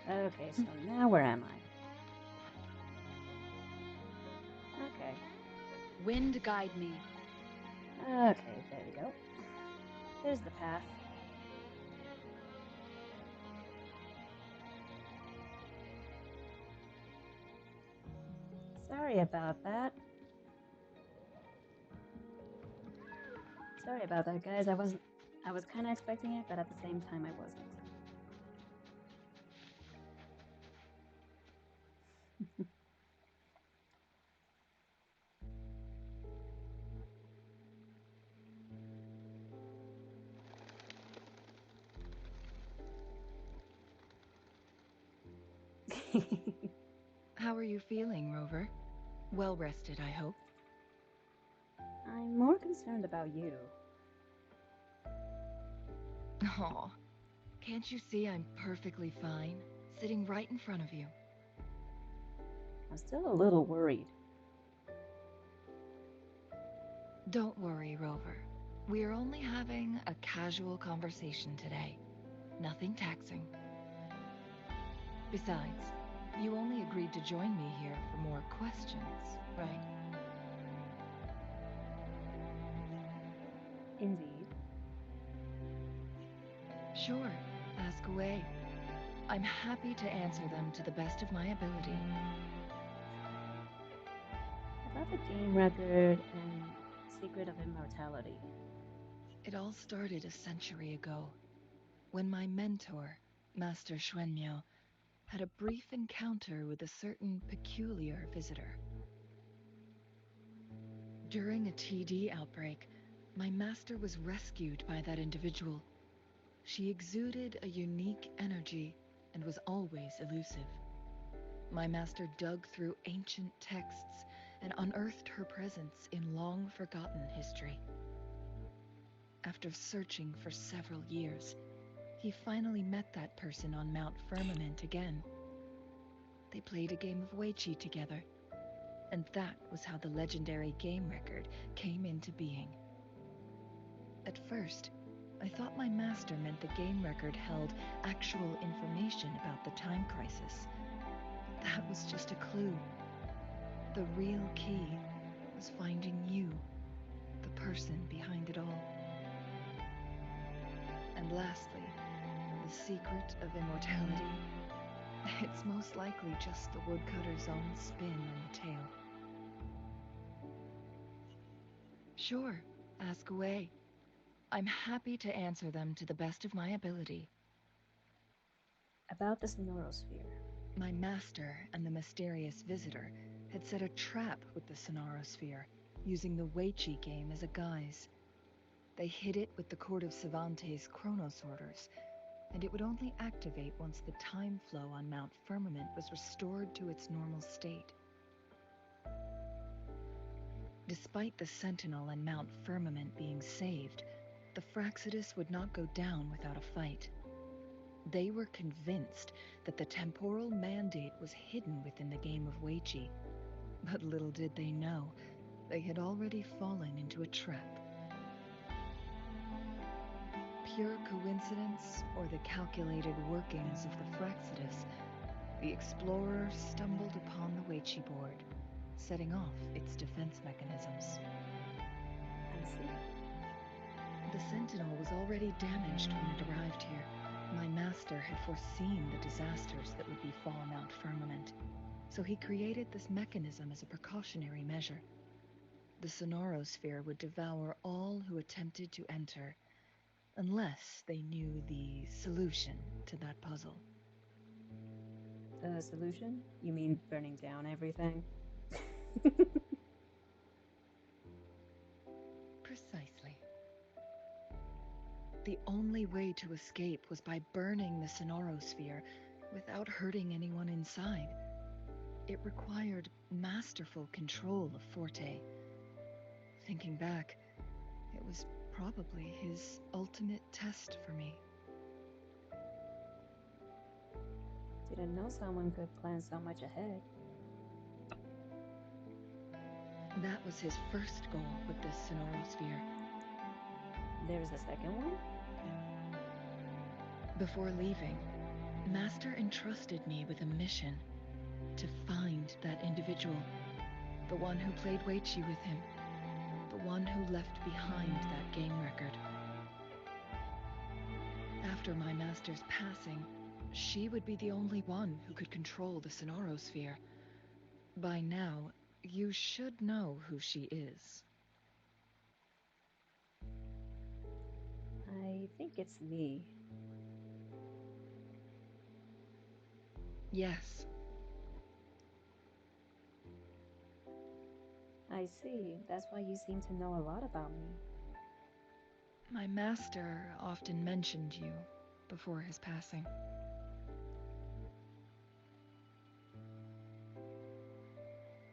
Okay, so now where am I? Okay. Wind guide me. Okay, there we go. There's the path. Sorry about that. Sorry about that, guys. I was kind of expecting it, but at the same time, I wasn't. How are you feeling, Rover? Well rested, I hope. I'm more concerned about you. Aw, can't you see I'm perfectly fine, sitting right in front of you? I'm still a little worried. Don't worry, Rover. We're only having a casual conversation today. Nothing taxing. Besides, you only agreed to join me here for more questions, right? Indeed. Sure, ask away. I'm happy to answer them to the best of my ability. About the game record and secret of immortality. It all started a century ago, when my mentor, Master Xuanmiao, had a brief encounter with a certain peculiar visitor. During a TD outbreak, my master was rescued by that individual. She exuded a unique energy and was always elusive. My master dug through ancient texts and unearthed her presence in long forgotten history. After searching for several years, he finally met that person on Mount Firmament again. They played a game of Weiqi together, and that was how the legendary game record came into being. At first, I thought my master meant the game record held actual information about the time crisis. That was just a clue. The real key was finding you, the person behind it all. And lastly, the secret of immortality. It's most likely just the woodcutter's own spin on the tale. Sure, ask away. I'm happy to answer them to the best of my ability. About the Sonorosphere. My master and the mysterious visitor had set a trap with the Sonorosphere, using the Weiqi game as a guise. They hid it with the Court of Cervantes' Chronos orders, and it would only activate once the time flow on Mount Firmament was restored to its normal state. Despite the Sentinel and Mount Firmament being saved, the Fraxidus would not go down without a fight. They were convinced that the temporal mandate was hidden within the game of Weiqi, but little did they know, they had already fallen into a trap. Pure coincidence or the calculated workings of the Fraxidus, the explorer stumbled upon the Weiqi board, setting off its defense mechanisms. I see. The Sentinel was already damaged when it arrived here. My master had foreseen the disasters that would befall Mount Firmament, so he created this mechanism as a precautionary measure. The Sonorosphere would devour all who attempted to enter, unless they knew the solution to that puzzle. The solution? You mean burning down everything? Precisely. The only way to escape was by burning the Sonorosphere without hurting anyone inside. It required masterful control of Forte. Thinking back, it was probably his ultimate test for me. Didn't know someone could plan so much ahead. That was his first goal with this Sonorosphere. There's a second one? Before leaving, Master entrusted me with a mission to find that individual, the one who played Weichi with him, the one who left behind that game record. After my master's passing, she would be the only one who could control the Sonorosphere. By now, you should know who she is. I think it's me. Yes. I see. That's why you seem to know a lot about me. My master often mentioned you before his passing.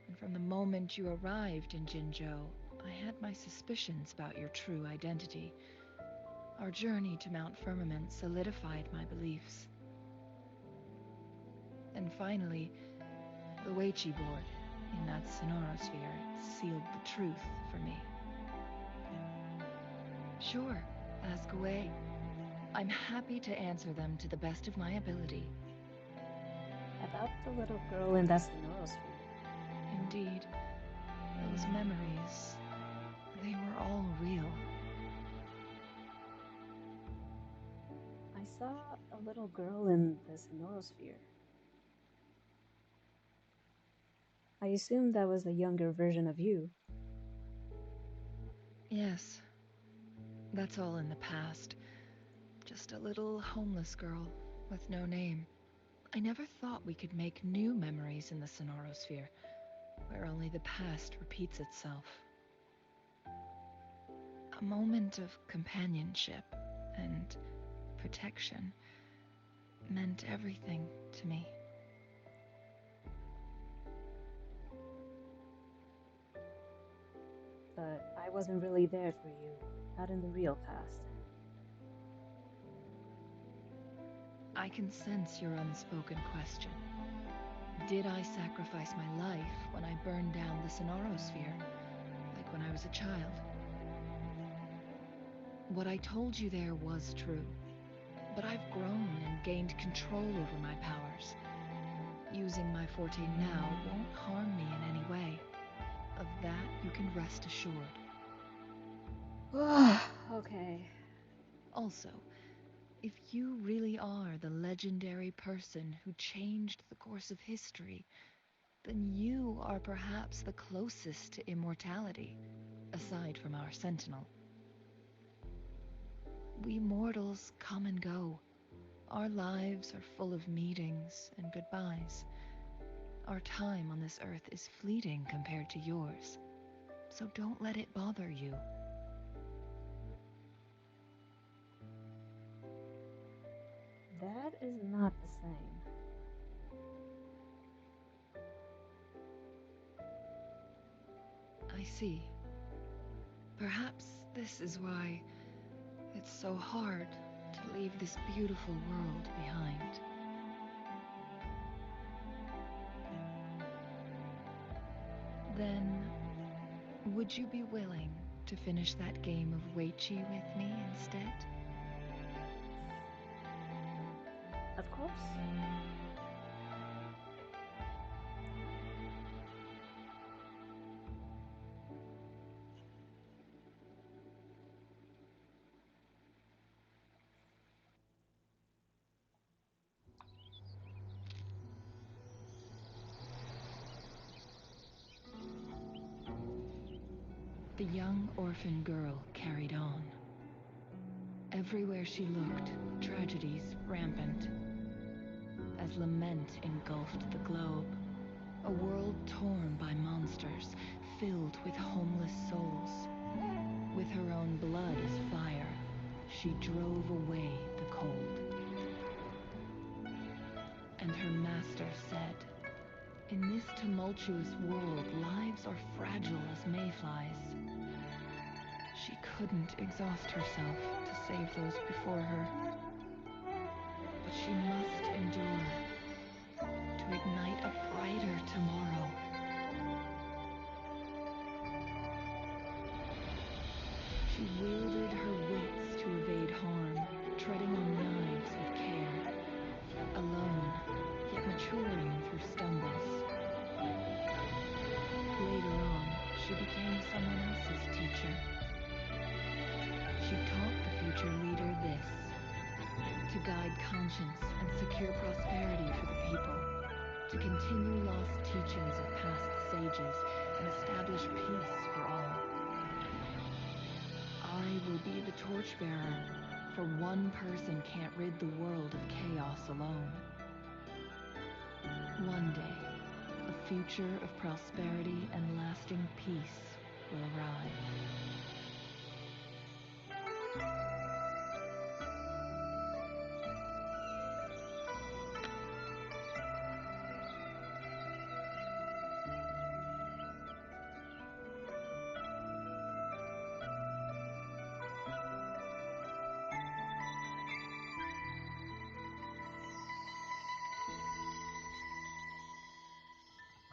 And from the moment you arrived in Jinzhou, I had my suspicions about your true identity. Our journey to Mount Firmament solidified my beliefs. And finally, the Weichi board in that Sonorosphere sealed the truth for me. Sure, ask away. I'm happy to answer them to the best of my ability. About the little girl in that Sonorosphere. Indeed, those memories, they were all real. I saw a little girl in the Sonorosphere. I assumed that was a younger version of you. Yes, that's all in the past. Just a little homeless girl with no name. I never thought we could make new memories in the Sonorosphere, where only the past repeats itself. A moment of companionship and protection meant everything to me. But I wasn't really there for you, not in the real past. I can sense your unspoken question. Did I sacrifice my life when I burned down the Sonorosphere, like when I was a child? What I told you there was true, but I've grown and gained control over my powers. Using my forte now won't harm me in any way. Of that you can rest assured. Okay. Also, if you really are the legendary person who changed the course of history, then you are perhaps the closest to immortality, aside from our sentinel. We mortals come and go. Our lives are full of meetings and goodbyes. Our time on this earth is fleeting compared to yours, so don't let it bother you. That is not the same. I see. Perhaps this is why it's so hard to leave this beautiful world behind. Then, would you be willing to finish that game of Weichi with me instead? Of course. The young orphan girl carried on. Everywhere she looked, tragedies rampant. As lament engulfed the globe, a world torn by monsters, filled with homeless souls. With her own blood as fire, she drove away the cold. And her master said, "In this tumultuous world, lives are fragile as mayflies." She couldn't exhaust herself to save those before her. But she must endure to ignite a brighter tomorrow. She wielded her wits to evade harm, treading on knives with care. A future leader this: to guide conscience and secure prosperity for the people, to continue lost teachings of past sages and establish peace for all. I will be the torchbearer, for one person can't rid the world of chaos alone. One day, a future of prosperity and lasting peace will arrive.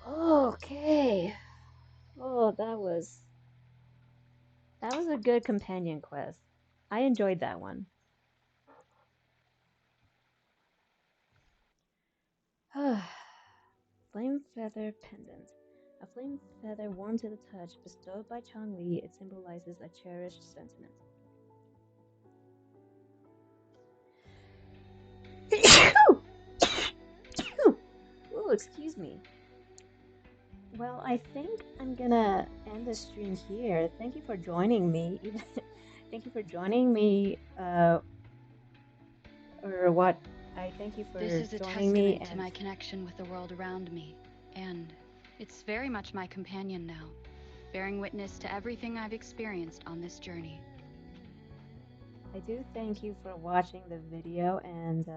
Okay. Oh, that was a good companion quest. I enjoyed that one. Flame feather pendant. A flame feather warm to the touch, bestowed by Changli, it symbolizes a cherished sentiment. Ooh, excuse me. Well, I think I'm gonna end the stream here. Thank you for joining me. Thank you for joining me. Or what? I thank you This for is a joining me testament to and my connection with the world around me, and it's very much my companion now, bearing witness to everything I've experienced on this journey. I do thank you for watching the video and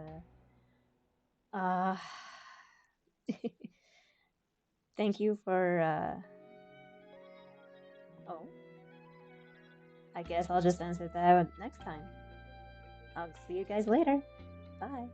uh thank you for oh, I guess I'll just answer that next time. I'll see you guys later. Bye.